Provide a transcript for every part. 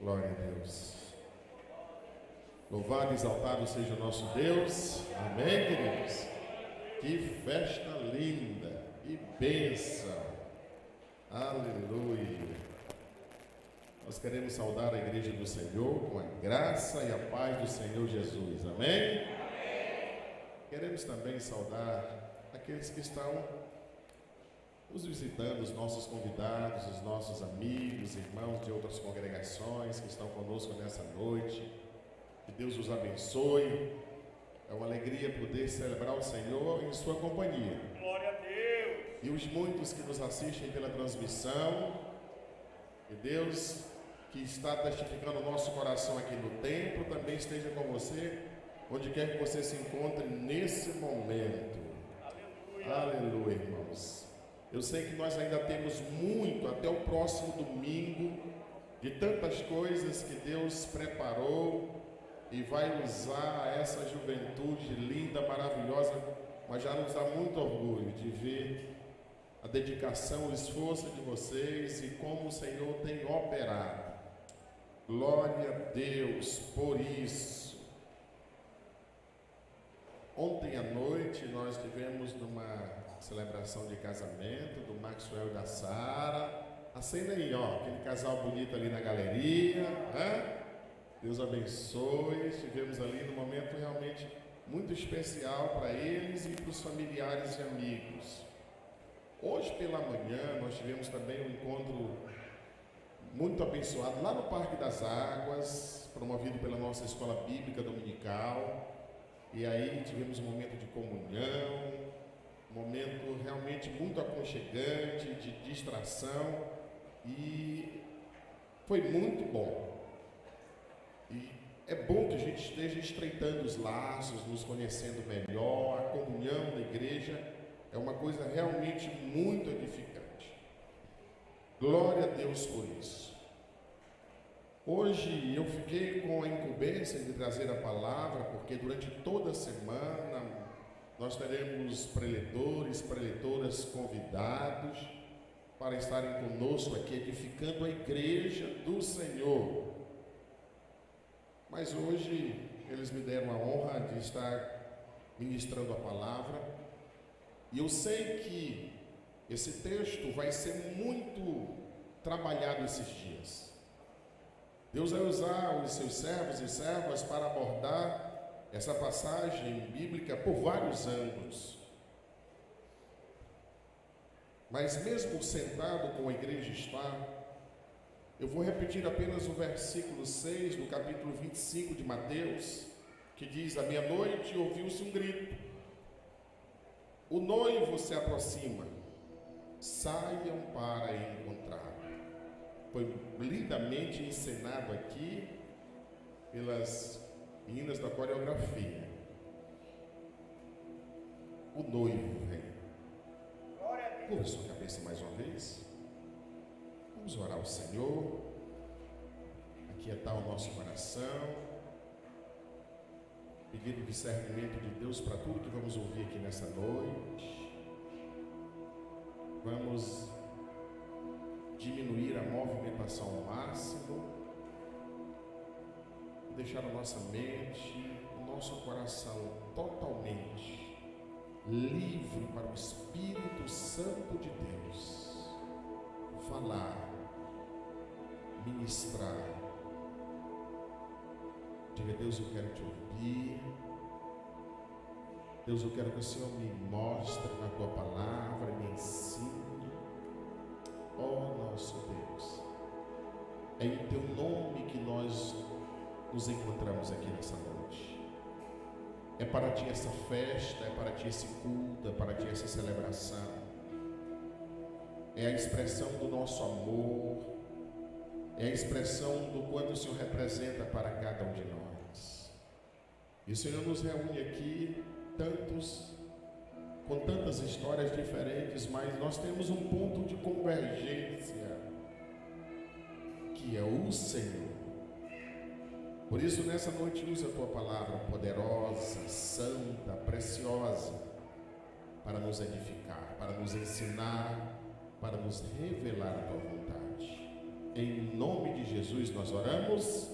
Glória a Deus. Louvado e exaltado seja o nosso Deus. Amém, queridos? Que festa linda, que bênção. Aleluia. Nós queremos saudar a igreja do Senhor com a graça e a paz do Senhor Jesus. Amém? Amém. Queremos também saudar aqueles que estão nos visitando, os nossos convidados, os nossos amigos, irmãos de outras congregações que estão conosco nessa noite. Que Deus os abençoe. É uma alegria poder celebrar o Senhor em sua companhia. Glória a Deus. E os muitos que nos assistem pela transmissão, que Deus, que está testificando o nosso coração aqui no templo, também esteja com você, onde quer que você se encontre nesse momento. Aleluia. Aleluia, irmãos. Eu sei que nós ainda temos muito até o próximo domingo, de tantas coisas que Deus preparou e vai usar essa juventude linda, maravilhosa, mas já nos dá muito orgulho de ver a dedicação, o esforço de vocês e como o Senhor tem operado. Glória a Deus por isso. Ontem à noite nós tivemos numa celebração de casamento do Maxwell e da Sara. Acenda aí, ó, aquele casal bonito ali na galeria, né? Deus abençoe. Estivemos ali num momento realmente muito especial para eles e para os familiares e amigos. Hoje pela manhã nós tivemos também um encontro muito abençoado lá no Parque das Águas, promovido pela nossa escola bíblica dominical. E aí tivemos um momento de comunhão, um momento realmente muito aconchegante, de distração, e foi muito bom. E é bom que a gente esteja estreitando os laços, nos conhecendo melhor. A comunhão da igreja é uma coisa realmente muito edificante. Glória a Deus por isso. Hoje eu fiquei com a incumbência de trazer a palavra, porque durante toda a semana nós teremos preletores, preletoras convidados para estarem conosco aqui, edificando a igreja do Senhor. Mas hoje eles me deram a honra de estar ministrando a palavra, e eu sei que esse texto vai ser muito trabalhado esses dias. Deus vai usar os seus servos e servas para abordar essa passagem bíblica por vários ângulos. Mas mesmo sentado como a igreja está, eu vou repetir apenas o versículo 6 do capítulo 25 de Mateus, que diz: à meia-noite ouviu-se um grito, o noivo se aproxima, saiam para encontrá-lo. Foi lindamente encenado aqui pelas meninas da coreografia. O noivo vem. Curva sua cabeça mais uma vez. Vamos orar ao Senhor, aquietar o nosso coração, pedindo discernimento de Deus para tudo que vamos ouvir aqui nessa noite. Vamos diminuir a movimentação ao máximo, deixar a nossa mente, o nosso coração totalmente livre para o Espírito Santo de Deus falar, ministrar. Diga: Deus, eu quero te ouvir. Deus, eu quero que o Senhor me mostre na tua palavra, me ensine. Ó nosso Deus, é em teu nome que nós nos encontramos aqui nessa noite. É para ti essa festa, é para ti esse culto, é para ti essa celebração. É a expressão do nosso amor, é a expressão do quanto o Senhor representa para cada um de nós. E o Senhor nos reúne aqui, com tantas histórias diferentes, mas nós temos um ponto de convergência, que é o Senhor. Por isso, nessa noite, use a tua palavra poderosa, santa, preciosa, para nos edificar, para nos ensinar, para nos revelar a tua vontade. Em nome de Jesus nós oramos.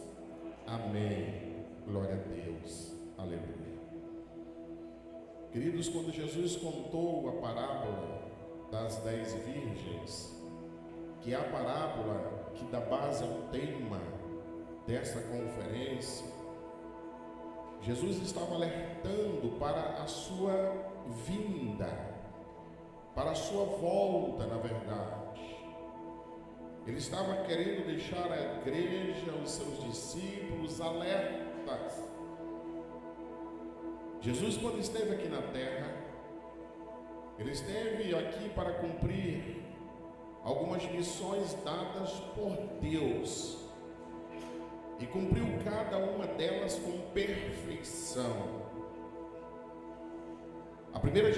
Amém. Glória a Deus. Aleluia. Queridos, quando Jesus contou a parábola das 10 virgens, que é a parábola que dá base ao tema desta conferência, Jesus estava alertando para a sua vinda, para a sua volta, na verdade. Ele estava querendo deixar a igreja, os seus discípulos alertas. Jesus, quando esteve aqui na terra, ele esteve aqui para cumprir algumas missões dadas por Deus e cumpriu cada uma delas com perfeição. A primeira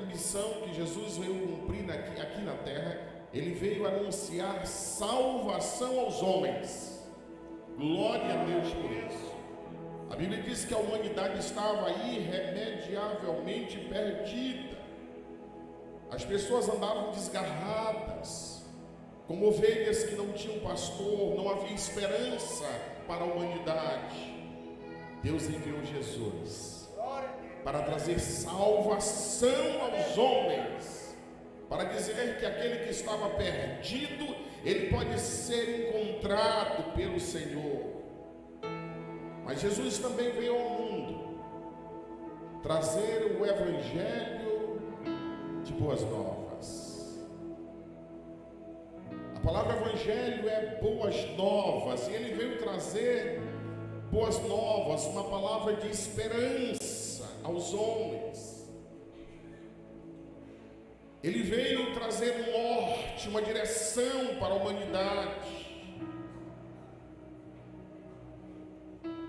missão que Jesus veio cumprir aqui na terra, ele veio anunciar salvação aos homens. Glória a Deus por isso. A Bíblia diz que a humanidade estava irremediavelmente perdida. As pessoas andavam desgarradas, como ovelhas que não tinham pastor, não havia esperança para a humanidade. Deus enviou Jesus para trazer salvação aos homens, para dizer que aquele que estava perdido, ele pode ser encontrado pelo Senhor. Mas Jesus também veio ao mundo trazer o evangelho de boas novas. A palavra evangelho é boas novas, e ele veio trazer boas novas, uma palavra de esperança aos homens. Ele veio trazer um norte, uma direção para a humanidade.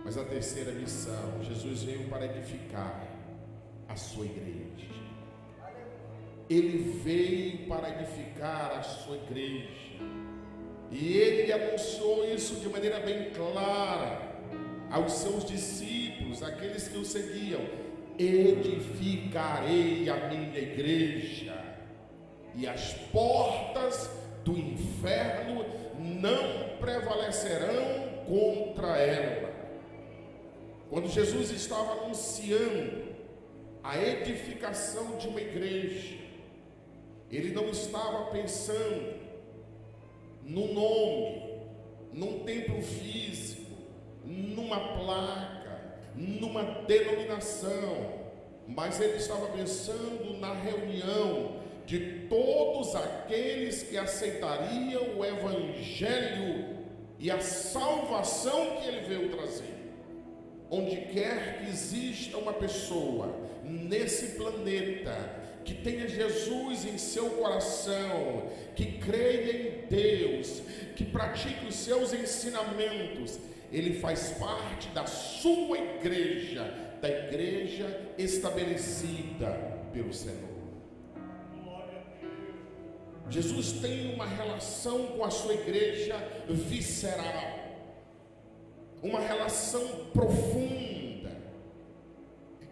Mas a terceira missão, Jesus veio para edificar a sua igreja. Ele veio para edificar a sua igreja. E ele anunciou isso de maneira bem clara aos seus discípulos, aqueles que o seguiam: edificarei a minha igreja, e as portas do inferno não prevalecerão contra ela. Quando Jesus estava anunciando a edificação de uma igreja, ele não estava pensando no nome, num templo físico, numa placa, numa denominação, mas ele estava pensando na reunião de todos aqueles que aceitariam o evangelho e a salvação que ele veio trazer. Onde quer que exista uma pessoa nesse planeta que tenha Jesus em seu coração, que creia em Deus, que pratique os seus ensinamentos, ele faz parte da sua igreja, da igreja estabelecida pelo Senhor. Jesus tem uma relação com a sua igreja visceral, uma relação profunda.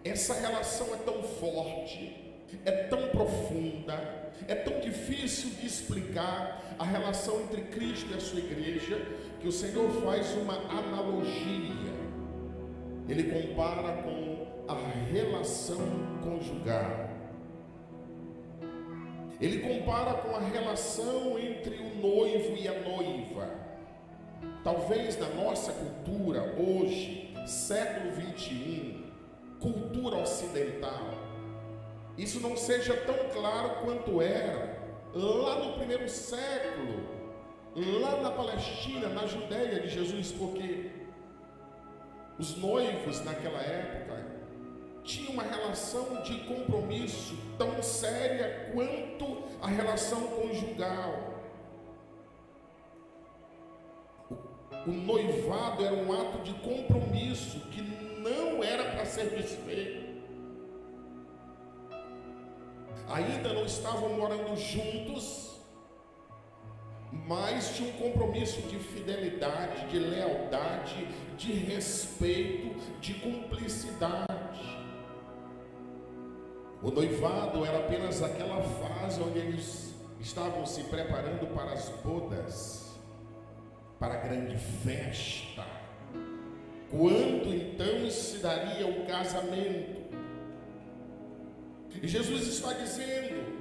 Essa relação é tão forte, é tão profunda, é tão difícil de explicar a relação entre Cristo e a sua igreja, que o Senhor faz uma analogia. Ele compara com a relação conjugal. Ele compara com a relação entre o noivo e a noiva. Talvez na nossa cultura hoje, século 21, cultura ocidental, isso não seja tão claro quanto era lá no primeiro século, lá na Palestina, na Judéia de Jesus, porque os noivos naquela época tinham uma relação de compromisso tão séria quanto a relação conjugal. O noivado era um ato de compromisso que não era para ser desfeito. Ainda não estavam morando juntos, mas tinha um compromisso de fidelidade, de lealdade, de respeito, de cumplicidade. O noivado era apenas aquela fase onde eles estavam se preparando para as bodas. para a grande festa. Quando então se daria o casamento? E Jesus está dizendo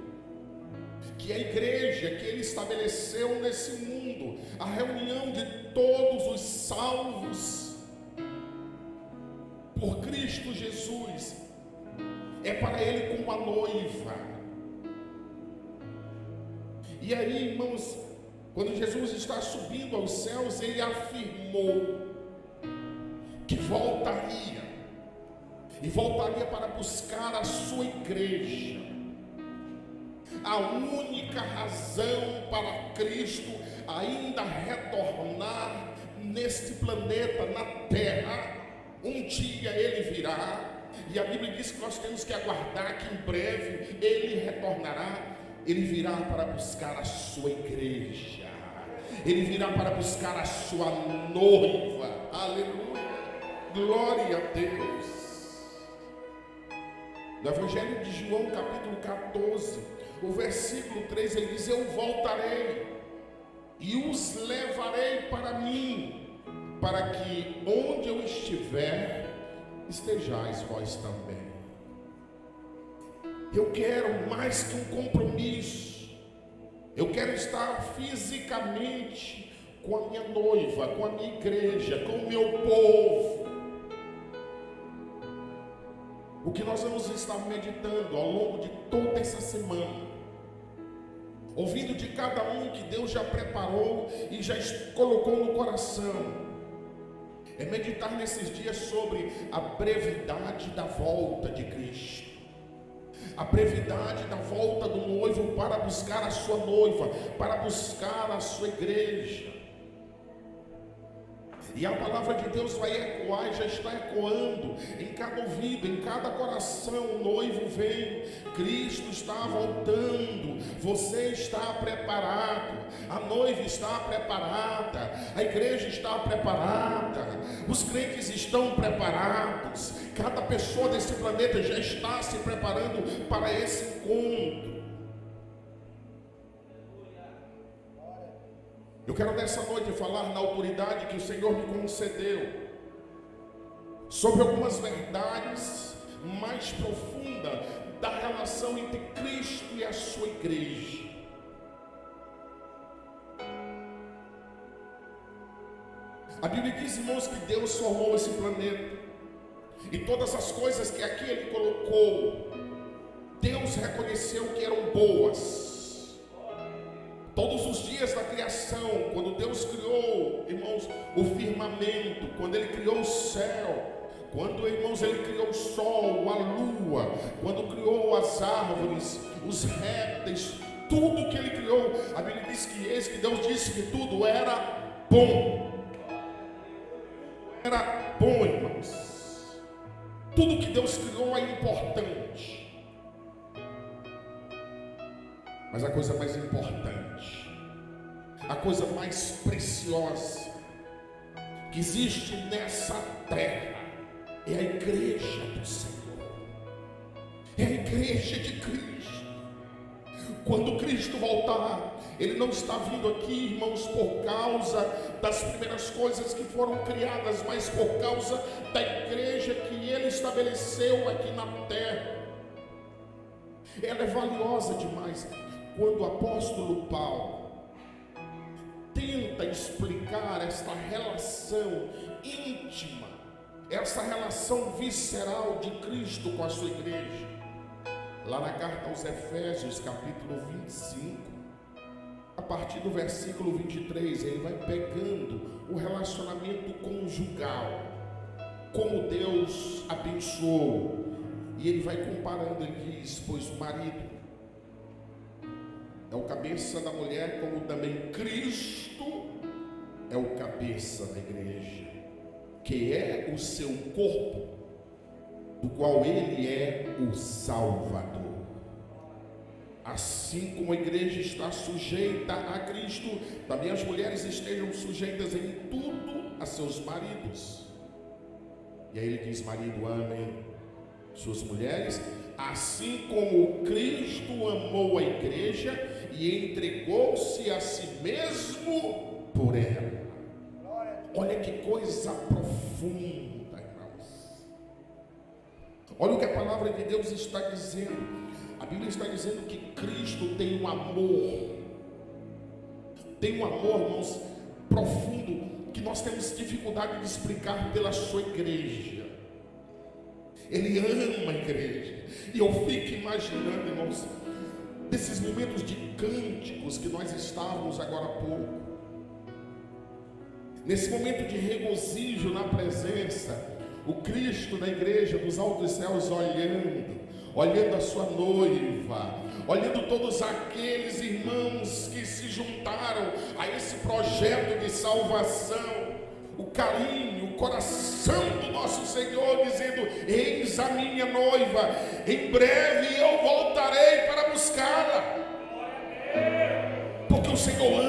que a igreja que ele estabeleceu nesse mundo, a reunião de todos os salvos por Cristo Jesus, é para ele como a noiva. E aí, irmãos, quando Jesus está subindo aos céus, ele afirmou que voltaria, e voltaria para buscar a sua igreja. A única razão para Cristo ainda retornar neste planeta, na terra, um dia ele virá, e a Bíblia diz que nós temos que aguardar que em breve ele retornará. Ele virá para buscar a sua igreja, ele virá para buscar a sua noiva. Aleluia, glória a Deus. No Evangelho de João, capítulo 14, o versículo 3, ele diz: eu voltarei e os levarei para mim, para que onde eu estiver, estejais vós também. Eu quero mais que um compromisso, eu quero estar fisicamente com a minha noiva, com a minha igreja, com o meu povo. O que nós vamos estar meditando ao longo de toda essa semana, ouvindo de cada um que Deus já preparou e já colocou no coração, é meditar nesses dias sobre a brevidade da volta de Cristo, a brevidade da volta do noivo para buscar a sua noiva, para buscar a sua igreja. E a palavra de Deus vai ecoar e já está ecoando em cada ouvido, em cada coração. O noivo vem, Cristo está voltando, você está preparado, a noiva está preparada, a igreja está preparada, os crentes estão preparados, cada pessoa desse planeta já está se preparando para esse encontro. Eu quero nessa noite falar na autoridade que o Senhor me concedeu sobre algumas verdades mais profundas da relação entre Cristo e a sua igreja. A Bíblia diz, irmãos, que Deus formou esse planeta e todas as coisas que aqui Ele colocou, Deus reconheceu que eram boas. Todos os dias da criação, quando Deus criou, irmãos, o firmamento, quando Ele criou o céu, quando, irmãos, Ele criou o sol, a lua, quando criou as árvores, os répteis, tudo que Ele criou, a Bíblia diz que eis que Deus disse que tudo era bom. Era bom, irmãos. Tudo que Deus criou é importante. Mas a coisa mais importante, a coisa mais preciosa que existe nessa terra é a igreja do Senhor, é a igreja de Cristo. Quando Cristo voltar, Ele não está vindo aqui, irmãos, por causa das primeiras coisas que foram criadas, mas por causa da igreja que Ele estabeleceu aqui na terra. Ela é valiosa demais. Quando o apóstolo Paulo tenta explicar esta relação íntima, essa relação visceral de Cristo com a sua igreja, lá na carta aos Efésios, capítulo 25, a partir do versículo 23, ele vai pegando o relacionamento conjugal, como Deus abençoou, e ele vai comparando. Ele diz: pois o marido é o cabeça da mulher, como também Cristo é o cabeça da igreja, que é o seu corpo, do qual Ele é o Salvador. Assim como a igreja está sujeita a Cristo, também as mulheres estejam sujeitas em tudo a seus maridos. E aí ele diz: marido, amem suas mulheres, assim como Cristo amou a igreja e entregou-se a si mesmo por ela. Olha que coisa profunda, irmãos. Olha o que a palavra de Deus está dizendo. A Bíblia está dizendo que Cristo tem um amor. Tem um amor, irmãos, profundo, que nós temos dificuldade de explicar pela sua igreja. Ele ama a igreja. E eu fico imaginando, irmãos, desses momentos de cânticos que nós estávamos agora há pouco, nesse momento de regozijo na presença, o Cristo da igreja dos altos céus olhando a sua noiva, olhando todos aqueles irmãos que se juntaram a esse projeto de salvação, o carinho, o coração do nosso Senhor, dizendo: eis a minha noiva, em breve eu voltarei para buscá-la, porque o Senhor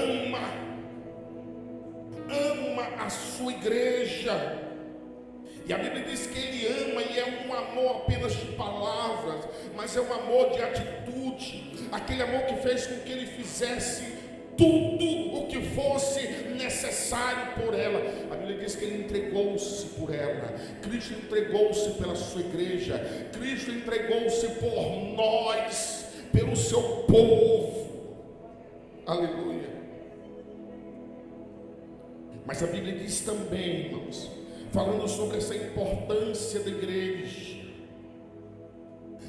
ama a sua igreja. E a Bíblia diz que Ele ama, e é um amor apenas de palavras, mas é um amor de atitude, aquele amor que fez com que Ele fizesse tudo o que fosse necessário por ela. A Bíblia diz que Ele entregou-se por ela. Cristo entregou-se pela sua igreja. Cristo entregou-se por nós, pelo seu povo. Aleluia. Mas a Bíblia diz também, irmãos, falando sobre essa importância da igreja,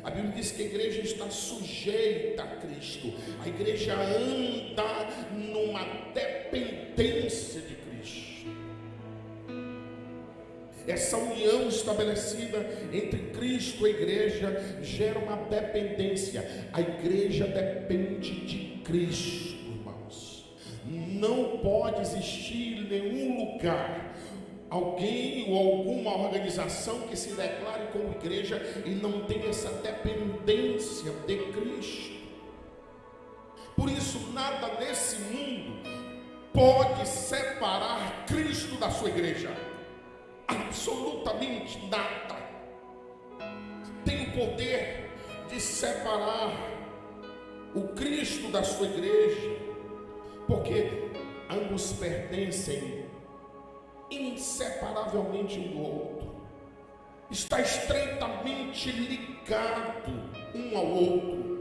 a Bíblia diz que a igreja está sujeita a Cristo. A igreja anda numa dependência de Cristo. Essa união estabelecida entre Cristo e a igreja gera uma dependência. A igreja depende de Cristo, irmãos. Não pode existir nenhum lugar, alguém ou alguma organização que se declare como igreja e não tenha essa dependência de Cristo. Por isso, nada nesse mundo pode separar Cristo da sua igreja. Absolutamente nada tem o poder de separar o Cristo da sua igreja, porque ambos pertencem inseparavelmente um do outro, está estreitamente ligado um ao outro.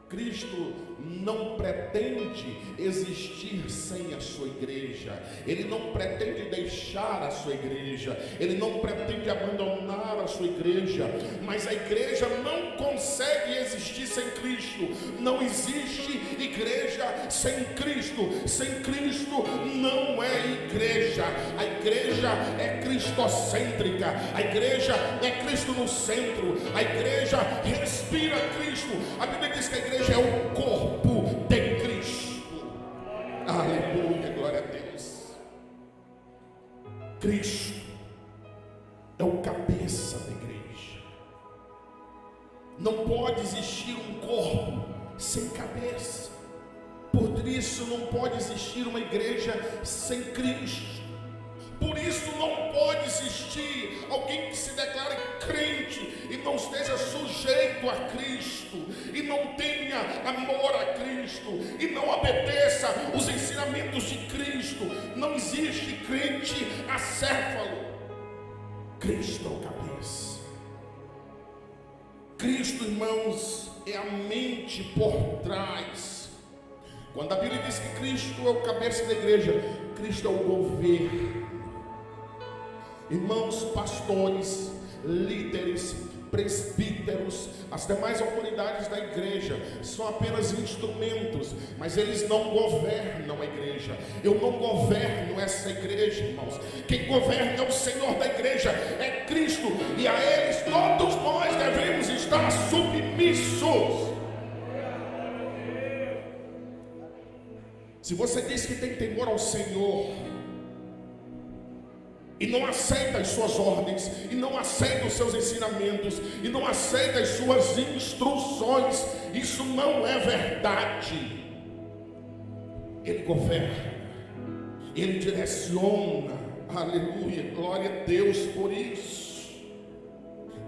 Cristo não pretende existir sem a sua igreja. Ele não pretende deixar a sua igreja. Ele não pretende abandonar a sua igreja. Mas a igreja não consegue existir sem Cristo. Não existe igreja sem Cristo. Sem Cristo não é igreja. A igreja é cristocêntrica. A igreja é Cristo no centro. A igreja respira Cristo. A Bíblia diz que a igreja é o corpo de Cristo. Aleluia, glória a Deus. Cristo é o cabeça da igreja. Não pode existir um corpo sem cabeça. Por isso não pode existir uma igreja sem Cristo. Por isso não pode existir alguém que se declare crente e não esteja sujeito a Cristo, e não tenha amor a Cristo, e não obedeça os ensinamentos de Cristo. Não existe crente acéfalo. Cristo é o cabeça. Cristo, irmãos, é a mente por trás. Quando a Bíblia diz que Cristo é o cabeça da igreja, Cristo é o governo. Irmãos, pastores, líderes, presbíteros, as demais autoridades da igreja são apenas instrumentos, mas eles não governam a igreja. Eu não governo essa igreja, irmãos. Quem governa é o Senhor da igreja, é Cristo, e a eles todos nós devemos estar submissos. Se você diz que tem temor ao Senhor e não aceita as suas ordens, e não aceita os seus ensinamentos, e não aceita as suas instruções, isso não é verdade. Ele governa, Ele direciona. Aleluia, glória a Deus por isso.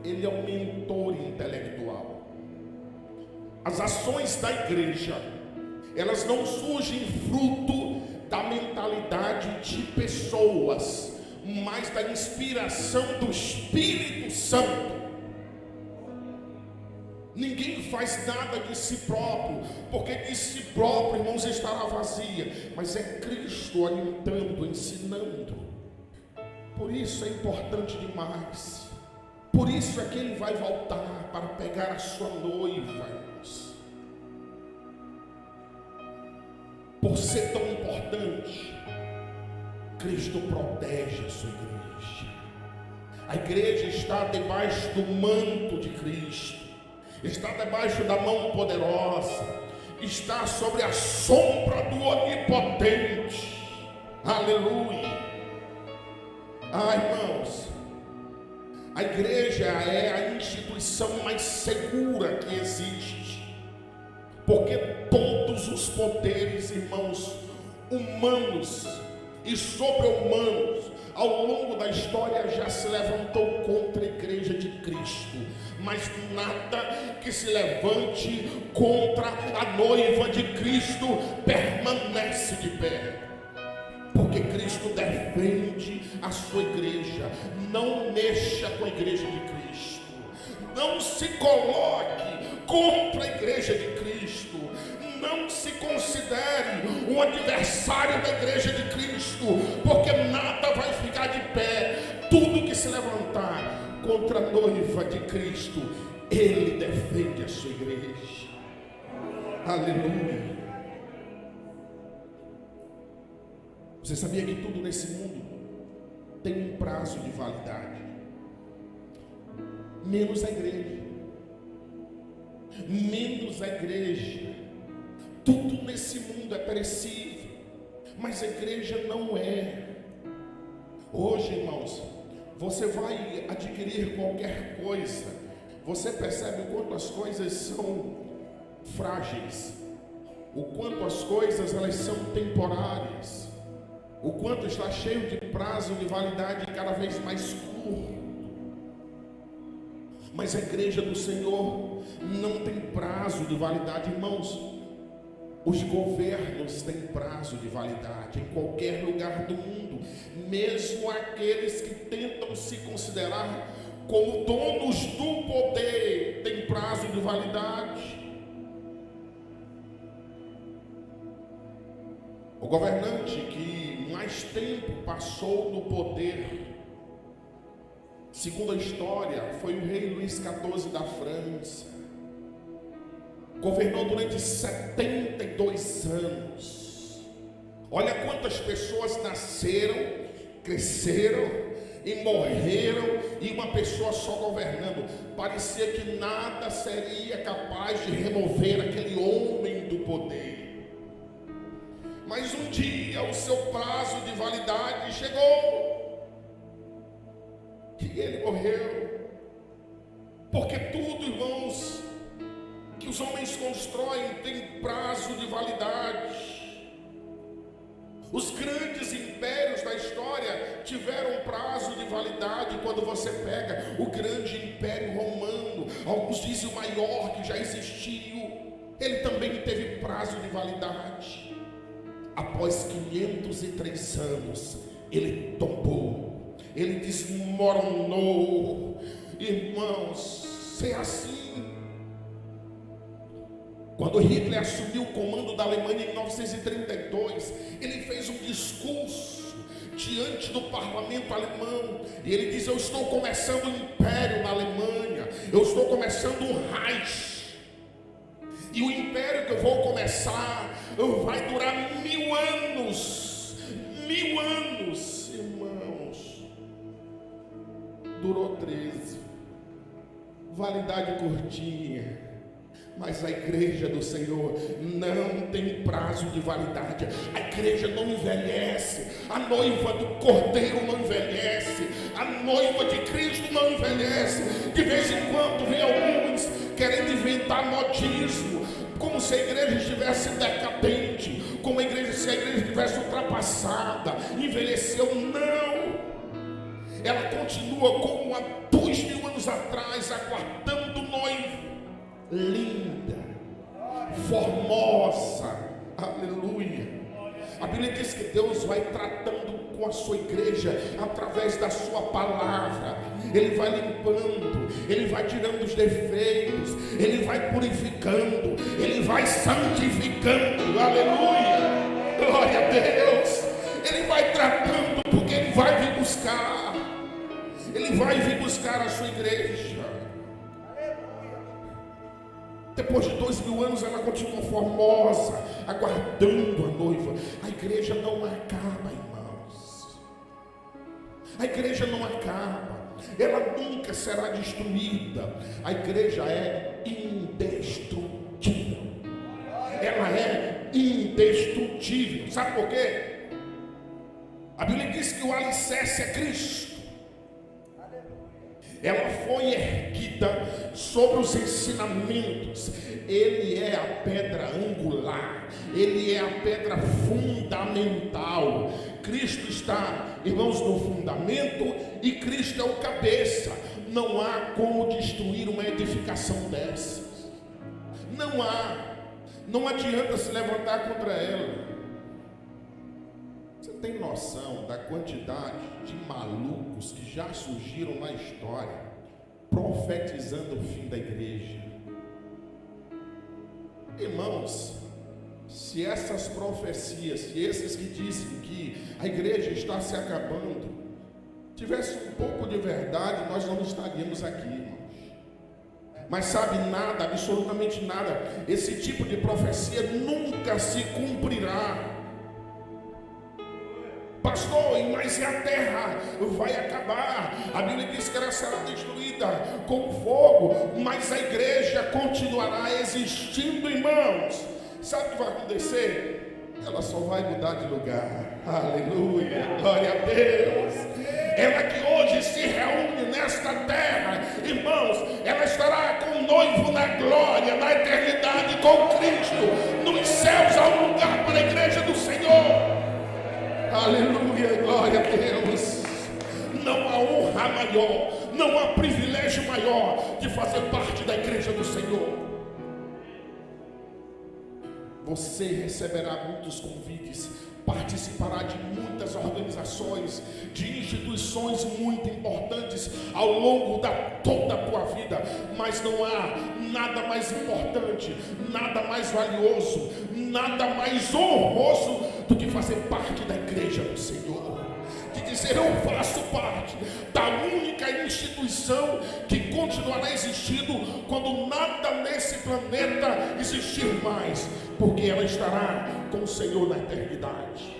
Ele é o mentor intelectual. As ações da igreja, elas não surgem fruto da mentalidade de pessoas, mas da inspiração do Espírito Santo. Ninguém faz nada de si próprio, porque de si próprio, irmãos, estará vazia, mas é Cristo orientando, ensinando. Por isso é importante demais. Por isso é que Ele vai voltar para pegar a sua noiva, irmãos. Por ser tão importante, Cristo protege a sua igreja. A igreja está debaixo do manto de Cristo, está debaixo da mão poderosa, está sobre a sombra do Onipotente. Aleluia. Irmãos, a igreja é a instituição mais segura que existe, porque todos os poderes, irmãos, humanos e sobre-humanos, ao longo da história já se levantou contra a igreja de Cristo, mas nada que se levante contra a noiva de Cristo permanece de pé, porque Cristo defende a sua igreja. Não mexa com a igreja de Cristo, não se coloque contra a igreja de Cristo, não se considere um adversário da igreja de Cristo, porque nada vai ficar de pé. Tudo que se levantar contra a noiva de Cristo, Ele defende a sua igreja. Aleluia. Você sabia que tudo nesse mundo tem um prazo de validade? Menos a igreja. Menos a igreja. Tudo nesse mundo é perecível, mas a igreja não é. Hoje, irmãos, você vai adquirir qualquer coisa, você percebe o quanto as coisas são frágeis, o quanto as coisas elas são temporárias, o quanto está cheio de prazo de validade cada vez mais curto. Mas a igreja do Senhor não tem prazo de validade, irmãos. Os governos têm prazo de validade em qualquer lugar do mundo, mesmo aqueles que tentam se considerar como donos do poder têm prazo de validade. O governante que mais tempo passou no poder, segundo a história, foi o rei Luís XIV da França. Governou durante 72 anos. Olha quantas pessoas nasceram, cresceram e morreram, e uma pessoa só governando. Parecia que nada seria capaz de remover aquele homem do poder. Mas um dia o seu prazo de validade chegou e ele morreu. Porque tudo, irmãos, que os homens constroem tem prazo de validade. Os grandes impérios da história tiveram prazo de validade. Quando você pega o grande império romano, alguns dizem o maior que já existiu, ele também teve prazo de validade. Após 503 anos, ele tombou, ele desmoronou. Irmãos, se é assim. Quando Hitler assumiu o comando da Alemanha em 1932, ele fez um discurso diante do parlamento alemão, e ele diz: eu estou começando um império na Alemanha, eu estou começando um Reich, e o império que eu vou começar vai durar 1000 anos. 1000 anos, irmãos. Durou 13, validade curtinha. Mas a igreja do Senhor não tem prazo de validade. A igreja não envelhece. A noiva do Cordeiro não envelhece. A noiva de Cristo não envelhece. De vez em quando vem alguns querendo inventar modismo, como se a igreja estivesse decadente, como se a igreja estivesse ultrapassada, envelheceu. Não. Ela continua como há 2000 anos atrás, aguardando o noivo. Linda, formosa, aleluia. A Bíblia diz que Deus vai tratando com a sua igreja através da sua palavra. Ele vai limpando, Ele vai tirando os defeitos, Ele vai purificando, Ele vai santificando. Aleluia, glória a Deus. Ele vai tratando, porque Ele vai vir buscar. Ele vai vir buscar a sua igreja. Depois de 2000 anos ela continua formosa, aguardando a noiva. A igreja não acaba, irmãos. A igreja não acaba. Ela nunca será destruída. A igreja é indestrutível. Ela é indestrutível. Sabe por quê? A Bíblia diz que o alicerce é Cristo. Ela foi erguida sobre os ensinamentos. Ele é a pedra angular, Ele é a pedra fundamental. Cristo está, irmãos, no fundamento e Cristo é o cabeça. Não há como destruir uma edificação dessas. Não há. Não adianta se levantar contra ela. Você tem noção da quantidade de malucos que já surgiram na história profetizando o fim da igreja? Irmãos, se essas profecias, se esses que dizem que a igreja está se acabando, tivesse um pouco de verdade, nós não estaríamos aqui, irmãos. Mas sabe, nada, absolutamente nada, esse tipo de profecia nunca se cumprirá. Pastor, mas a terra vai acabar. A Bíblia diz que ela será destruída com fogo, mas a igreja continuará existindo, irmãos. Sabe o que vai acontecer? Ela só vai mudar de lugar. Aleluia, glória a Deus. Ela que hoje se reúne nesta terra, irmãos, ela estará com o noivo na glória, na eternidade com Cristo. Nos céus há um lugar para a igreja do Senhor. Aleluia, glória a Deus. Não há honra maior, não há privilégio maior de fazer parte da igreja do Senhor. Você receberá muitos convites, participará de muitas organizações, de instituições muito importantes ao longo da toda a tua vida, mas não há nada mais importante, nada mais valioso, nada mais honroso do que fazer parte da igreja do Senhor, de dizer: eu faço parte da única instituição que continuará existindo quando nada nesse planeta existir mais, porque ela estará com o Senhor na eternidade.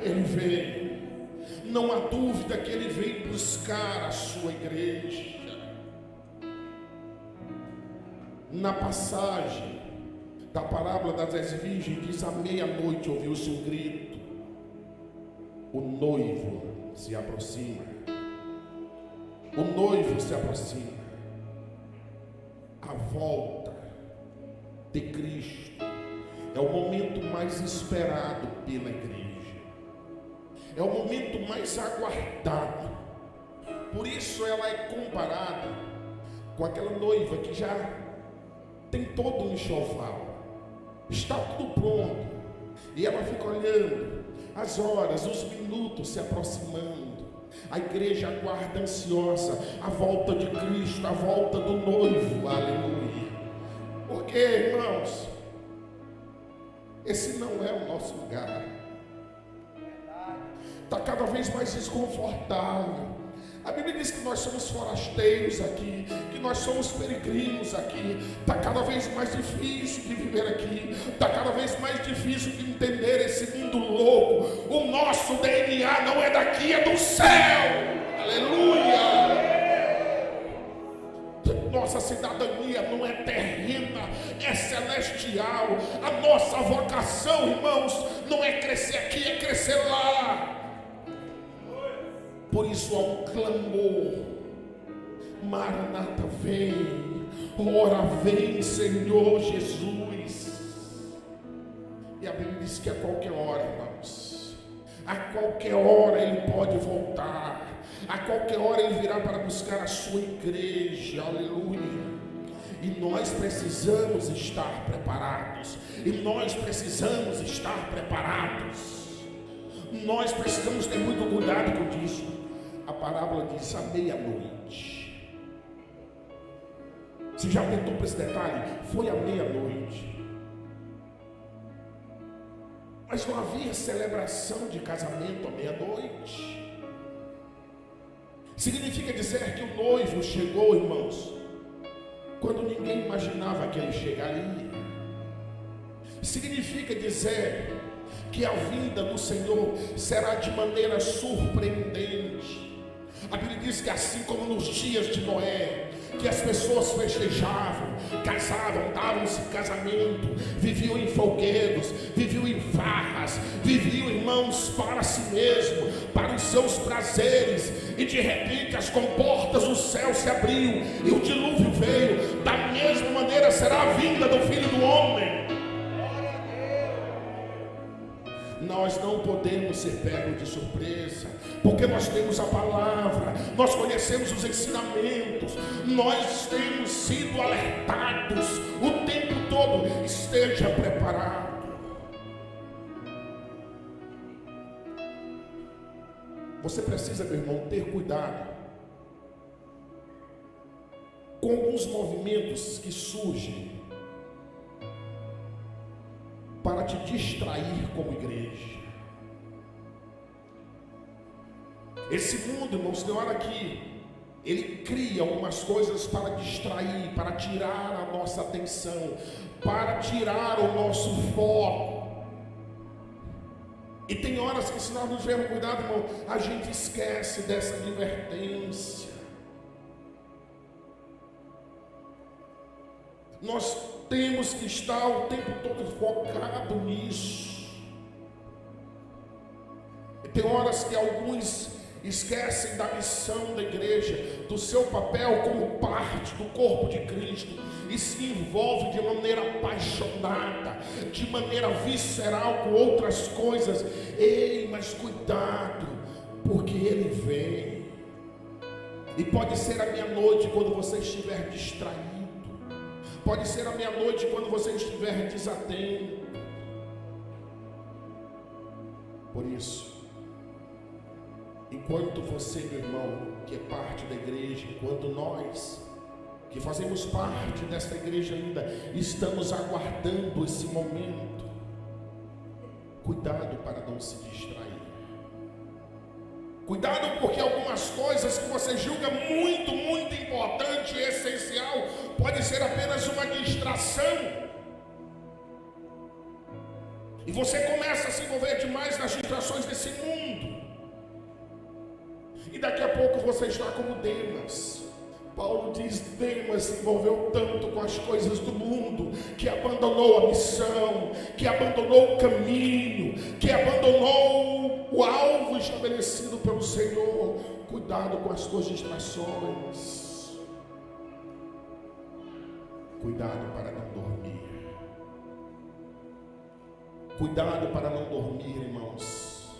Ele veio, não há dúvida que Ele veio buscar a sua igreja. Na passagem da parábola das 10 virgens, diz: à meia-noite ouviu-se um grito, o noivo se aproxima. O noivo se aproxima. A volta de Cristo é o momento mais esperado pela igreja. É o momento mais aguardado. Por isso ela é comparada com aquela noiva que já tem todo um enxoval. Está tudo pronto. E ela fica olhando as horas, os minutos se aproximando. A igreja aguarda ansiosa a volta de Cristo, a volta do noivo. Aleluia. Porque, irmãos, esse não é o nosso lugar. Está cada vez mais desconfortável. A Bíblia diz que nós somos forasteiros aqui, que nós somos peregrinos aqui. Está cada vez mais difícil de viver aqui. Está cada vez mais difícil de entender esse mundo louco. O nosso DNA não é daqui, é do céu. Aleluia. Nossa cidadania não é terrena, é celestial. A nossa vocação, irmãos, não é crescer aqui, é crescer lá. Por isso há um clamor: Maranata, vem, ora vem, Senhor Jesus. E a Bíblia diz que a qualquer hora, irmãos, a qualquer hora Ele pode voltar, a qualquer hora Ele virá para buscar a sua igreja. Aleluia. E nós precisamos estar preparados. E nós precisamos estar preparados. Nós precisamos ter muito cuidado com isso. A parábola diz à meia-noite. Você já atentou para esse detalhe? Foi à meia-noite. Mas não havia celebração de casamento à meia-noite. Significa dizer que o noivo chegou, irmãos, quando ninguém imaginava que ele chegaria. Significa dizer que a vinda do Senhor será de maneira surpreendente. A Bíblia diz que assim como nos dias de Noé, que as pessoas festejavam, casavam, davam-se casamento, viviam em folguedos, viviam em farras, viviam, irmãos, para si mesmo, para os seus prazeres, e de repente as comportas do céu se abriu e o dilúvio veio. Da mesma maneira será a vinda do Filho do Homem. Nós não podemos ser pegos de surpresa, porque nós temos a palavra, nós conhecemos os ensinamentos, nós temos sido alertados o tempo todo. Esteja preparado. Você precisa, meu irmão, ter cuidado com alguns movimentos que surgem para te distrair como igreja. Esse mundo, irmãos, tem hora que ele cria algumas coisas para distrair, para tirar a nossa atenção, para tirar o nosso foco. E tem horas que, se nós não tivermos cuidado, irmão, a gente esquece dessa advertência. Nós temos que estar o tempo todo focado nisso. E tem horas que alguns esquecem da missão da igreja, do seu papel como parte do corpo de Cristo, e se envolve de maneira apaixonada, de maneira visceral com outras coisas. Ei, mas cuidado, porque ele vem. E pode ser a meia-noite quando você estiver distraído. Pode ser a meia-noite quando você estiver desatento. Por isso, enquanto você, meu irmão, que é parte da igreja, enquanto nós, que fazemos parte desta igreja ainda, estamos aguardando esse momento, cuidado para não se distrair. Cuidado, porque algumas coisas que você julga muito importante e essencial, pode ser apenas uma distração. E você começa a se envolver demais nas distrações desse mundo. E daqui a pouco você está como Demas. Paulo diz: Demas se envolveu tanto com as coisas do mundo, que abandonou a missão, que abandonou o caminho, que abandonou o alvo estabelecido pelo Senhor. Cuidado com as tuas distrações. Cuidado para não dormir. Cuidado para não dormir, irmãos.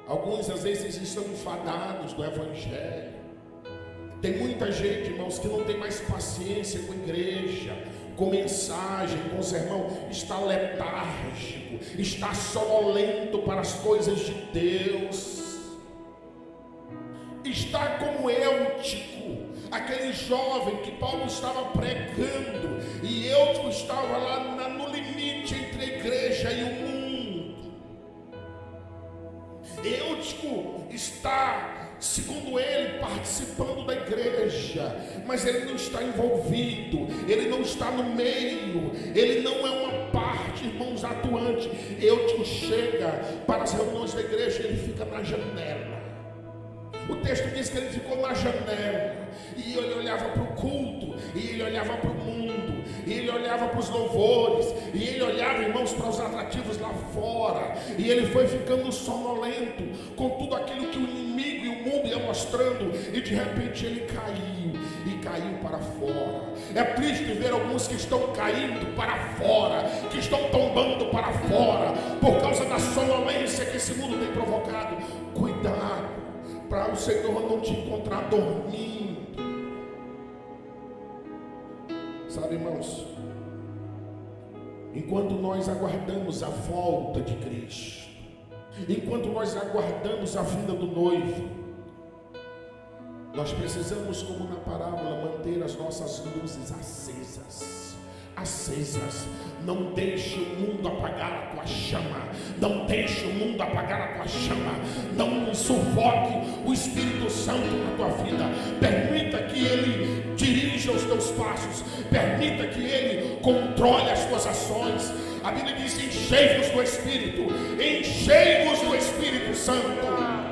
Alguns às vezes estão enfadados do Evangelho. Tem muita gente, irmãos, que não tem mais paciência com a igreja, com mensagem, com sermão. Está letárgico, está sonolento para as coisas de Deus. Está como Eutico, aquele jovem que Paulo estava pregando, e Eutico estava lá no limite entre a igreja e o mundo. Eutico está, segundo ele, participando da igreja, mas ele não está envolvido, ele não está no meio, ele não é uma parte, irmãos, atuante. Eutico chega para as reuniões da igreja, ele fica na janela. O texto diz que ele ficou na janela, e ele olhava para o culto, e ele olhava para o mundo, e ele olhava para os louvores, e ele olhava, irmãos, para os atrativos lá fora, e ele foi ficando sonolento com tudo aquilo que o inimigo e o mundo ia mostrando, e de repente ele caiu para fora. É triste ver alguns que estão caindo para fora, que estão tombando para fora, por causa da sonolência que esse mundo tem provocado. Cuidado para o Senhor não te encontrar dormindo. Sabe, irmãos, enquanto nós aguardamos a volta de Cristo, enquanto nós aguardamos a vinda do noivo, nós precisamos, como na parábola, manter as nossas luzes acesas. Não deixe o mundo apagar a tua chama. Não deixe o mundo apagar a tua chama. Não sufoque o Espírito Santo na tua vida. Permita que Ele dirija os teus passos. Permita que Ele controle as tuas ações. A Bíblia diz: enchei-vos do Espírito. Enchei-vos do Espírito Santo.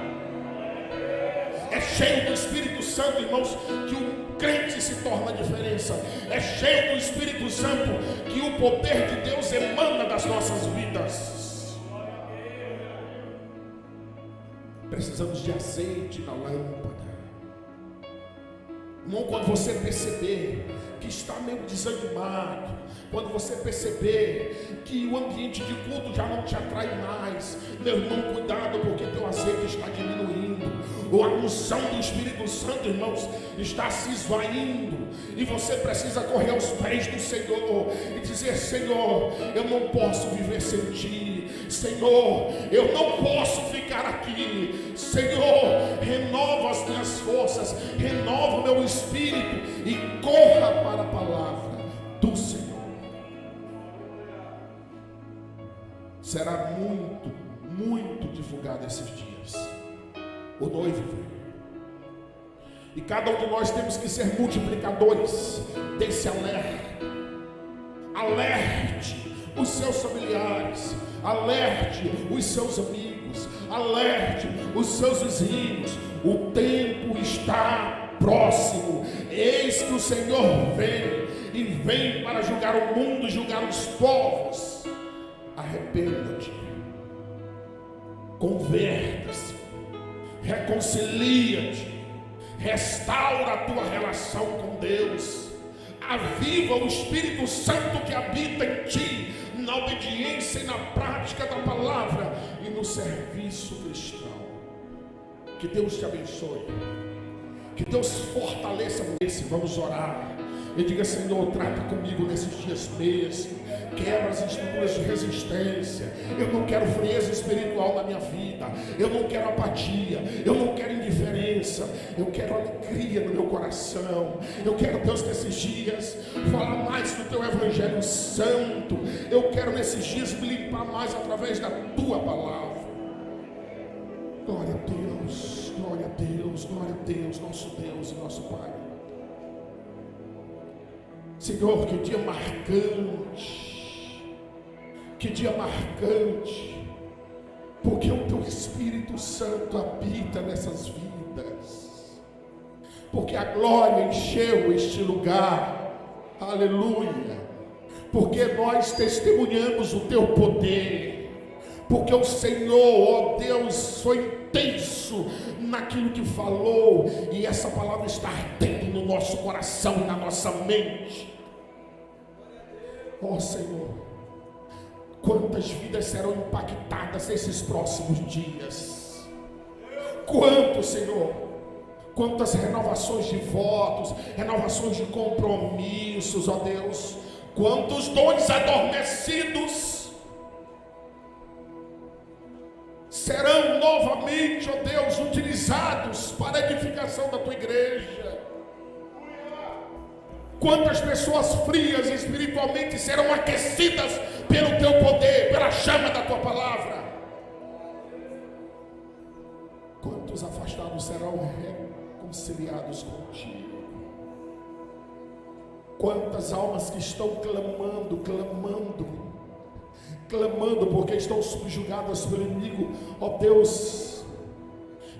É cheio do Espírito Santo, irmãos, que o crente se torna a diferença. É cheio do Espírito Santo que o poder de Deus emana das nossas vidas. Precisamos de azeite na lâmpada. Irmão, quando você perceber que está meio desanimado, quando você perceber que o ambiente de culto já não te atrai mais, meu irmão, cuidado, porque teu azeite está diminuindo. A unção do Espírito Santo, irmãos, está se esvaindo, e você precisa correr aos pés do Senhor e dizer: Senhor, eu não posso viver sem Ti. Senhor, eu não posso ficar aqui. Senhor, renova as minhas forças, renova o meu espírito e corra para a palavra do Senhor. Será muito, muito divulgado esses dias. O noivo veio. E cada um de nós temos que ser multiplicadores desse alerta. Alerte os seus familiares, alerte os seus amigos, alerte os seus vizinhos. O tempo está próximo. Eis que o Senhor vem, e vem para julgar o mundo e julgar os povos. Arrependa-te, converta-se, reconcilia-te, restaura a tua relação com Deus, aviva o Espírito Santo que habita em ti, na obediência e na prática da palavra e no serviço cristão. Que Deus te abençoe, que Deus fortaleça você. Vamos orar e diga: Senhor, trata comigo nesses dias mesmo. Quebra as estruturas de resistência. Eu não quero frieza espiritual na minha vida. Eu não quero apatia. Eu não quero indiferença. Eu quero alegria no meu coração. Eu quero, Deus, nesses dias falar mais do Teu Evangelho Santo. Eu quero nesses dias me limpar mais através da Tua palavra. Glória a Deus, glória a Deus, glória a Deus, nosso Deus e nosso Pai. Senhor, que dia marcante. Que dia marcante, porque o Teu Espírito Santo habita nessas vidas, porque a glória encheu este lugar, aleluia, porque nós testemunhamos o Teu poder, porque o Senhor, ó Deus, foi intenso naquilo que falou, e essa palavra está ardendo no nosso coração e na nossa mente. Ó Senhor, quantas vidas serão impactadas nesses próximos dias? Quanto, Senhor? Quantas renovações de votos, renovações de compromissos, ó Deus. Quantos dons adormecidos serão novamente, ó Deus, utilizados para a edificação da Tua igreja. Quantas pessoas frias espiritualmente serão aquecidas pelo Teu poder, pela chama da Tua palavra. Quantos afastados serão reconciliados contigo. Quantas almas que estão clamando porque estão subjugadas pelo inimigo, ó Deus,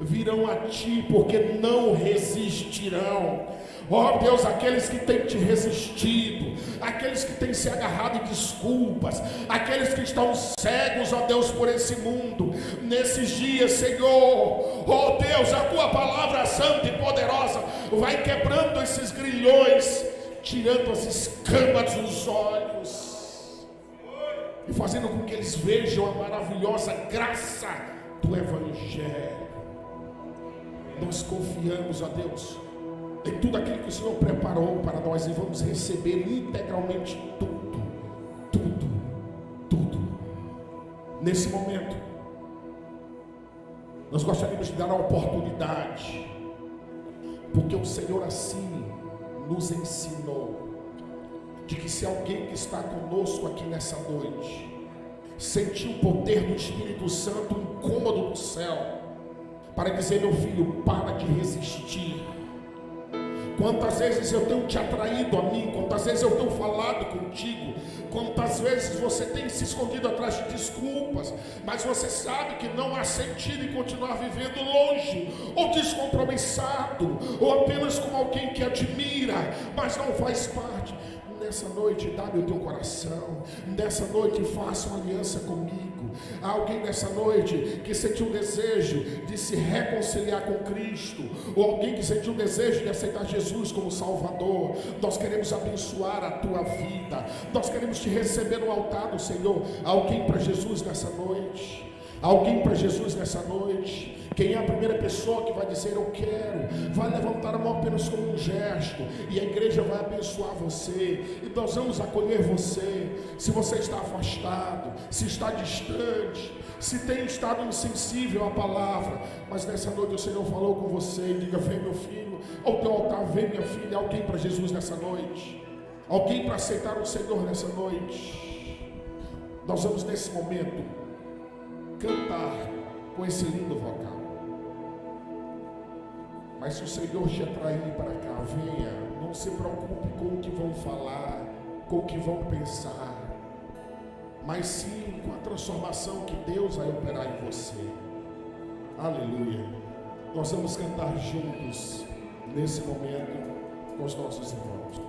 virão a Ti porque não resistirão. Ó Deus, aqueles que têm te resistido, aqueles que têm se agarrado em desculpas, aqueles que estão cegos, ó Deus, por esse mundo, nesses dias, Senhor, ó Deus, a Tua palavra santa e poderosa vai quebrando esses grilhões, tirando as escamas dos olhos e fazendo com que eles vejam a maravilhosa graça do Evangelho. Nós confiamos, ó Deus, em tudo aquilo que o Senhor preparou para nós, e vamos receber integralmente tudo, tudo, tudo. Nesse momento, nós gostaríamos de dar a oportunidade, porque o Senhor assim nos ensinou, de que se alguém que está conosco aqui nessa noite sentir o poder do Espírito Santo, um incômodo do céu, para dizer: meu filho, para de resistir. Quantas vezes eu tenho te atraído a mim, quantas vezes eu tenho falado contigo, quantas vezes você tem se escondido atrás de desculpas, mas você sabe que não há sentido em continuar vivendo longe, ou descompromissado, ou apenas como alguém que admira, mas não faz parte. Nessa noite, dá-me o teu coração. Nessa noite, faça uma aliança comigo. Há alguém nessa noite que sentiu um desejo de se reconciliar com Cristo, ou alguém que sentiu um desejo de aceitar Jesus como Salvador. Nós queremos abençoar a tua vida. Nós queremos te receber no altar do Senhor. Há alguém para Jesus nessa noite? Alguém para Jesus nessa noite? Quem é a primeira pessoa que vai dizer eu quero? Vai levantar a mão apenas como um gesto, e a igreja vai abençoar você, e nós vamos acolher você. Se você está afastado, se está distante, se tem estado insensível à palavra, mas nessa noite o Senhor falou com você, e diga: vem meu filho ao teu altar, vem minha filha. Alguém para Jesus nessa noite? Alguém para aceitar o Senhor nessa noite? Nós vamos nesse momento cantar com esse lindo vocal. Mas se o Senhor te atrair para cá, venha. Não se preocupe com o que vão falar, com o que vão pensar, mas sim com a transformação que Deus vai operar em você. Aleluia. Nós vamos cantar juntos nesse momento com os nossos irmãos.